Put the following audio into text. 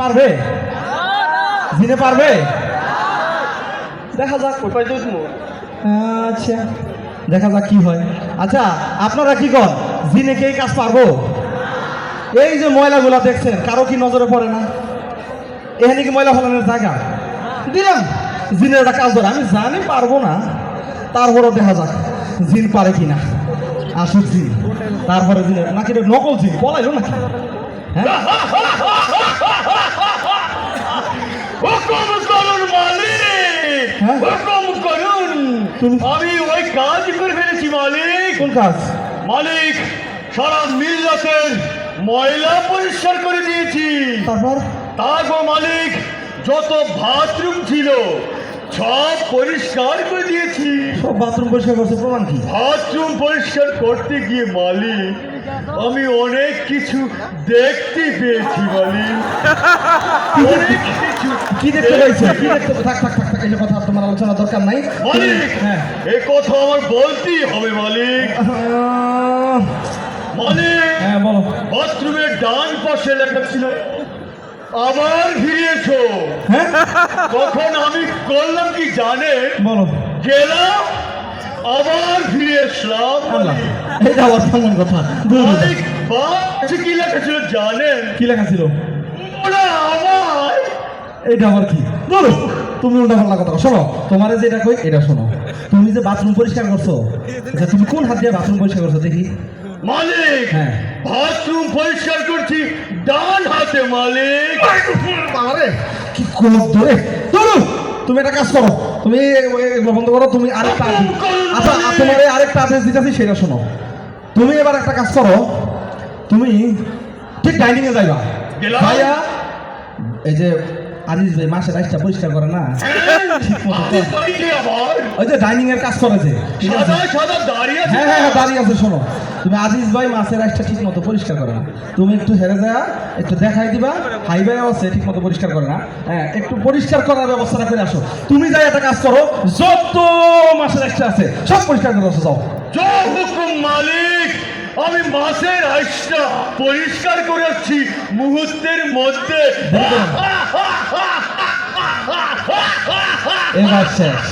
পারবে? জিনে পারবে? দেখা যাক। আচ্ছা দেখা যাক কি হয়। আচ্ছা আপনারা কি কন, জিনে কে এই কাজ পারবো? এই যে ময়লাগুলা দেখছেন, কারো কি নজরে পড়ে না? এখানে কি ময়লা ফেলানোর জায়গা? দিলাম জিনের একটা কাজ ধরে, আমি জানি পারবো না, তারপরও দেখা যাক জিন পারে কিনা। আসুক জিন, তারপরে জিনের নাকি এটা নকল জিন পলাইলো নাকি? হ্যাঁ হুকুম করুন মালিক, হ্যাঁ? হুকুম করুন। আমি ওই কাজ করে ফেলেছি মালিক। কোন কাজ? মালিক, সারা মিল্লাতের ময়লা পরিষ্কার করে দিয়েছি। তারপর? তারপর মালিক, যত বাথরুম ছিল সব পরিষ্কার করে দিয়েছি। সব বাথরুম পরিষ্কার করছে, প্রমাণ কি? বাথরুম পরিষ্কার করতে গিয়ে মালিক আমি অনেক কিছু দেখতে পেয়েছি মালিক। অনেক কিছু কি দেখতে পাইছে? কি দেখতে? থাক থাক থাক থাক, এই কথা আর তোমার আলোচনা দরকার নাই। মালিক, হ্যাঁ এ কথা আমার বলতেই হবে মালিক। মালিক, হ্যাঁ বলো। বাথরুমের ডান পাশে লেখা ছিল আবার ফিরিয়েছো। হ্যাঁ তখন আমি করলাম কি জানে, বলো। গেলাম আবার ফিরে আসলাম আল্লাহ, মালিক। এটা আবার কেমন কথা? মালিক, বাচ্চা কি লেখা ছিল জানেন? কি লেখা ছিল? ওরা আমার। এটা আবার কি? বলো। তুমি উল্টা পাল্টা কথা শোনো। তোমারে যেটা কই এটা শোনো। তুমি যে বাথরুম পরিষ্কার করছো, আচ্ছা তুমি কোন হাত দিয়ে বাথরুম পরিষ্কার করছো দেখি? মালিক, হ্যাঁ। বাথরুম পরিষ্কার করছি ডান হাতে মালিক। আরে কি কোন ধরে ধরো। তুমি একটা কাজ করো, তুমি এগুলো বন্ধ করো। তুমি আরেকটা আদেশ, আচ্ছা তোমার আরেকটা আদেশ দিতেছি, সেটা শোনো। তুমি এবার একটা কাজ করো, তুমি ঠিক ডাইনিং এ যাইবা। গেলাম। ভাইয়া এই যে আজিজ ভাই মাসে রাইসটা পরিষ্কার করে না, ঠিক মতো আপনি করে। বাড়িতে আবার ওই যে ডাইনিং এর কাজ করেছে, ঠিক আছে? সাদা সাদা দাঁড়িয়ে আছে। হ্যাঁ হ্যাঁ হ্যাঁ, দাঁড়িয়ে আছে। শোনো, তুমি আজিজ ভাই মাছের রাইসটা ঠিক মতো পরিষ্কার করে না, তুমি একটু হেরে যা, একটু দেখাই দিবা। হাই ভাই আছে ঠিক মতো পরিষ্কার করে না, হ্যাঁ একটু পরিষ্কার করার ব্যবস্থাটা করে আসো। তুমি যাই একটা কাজ করো, যত মাছের রাইসটা আছে সব পরিষ্কার করে আসো, যাও। জয় হুকুম মালিক। আমি মাছের আইসটা পরিষ্কার করে আসছি মুহূর্তের মধ্যে। এবার শেষ।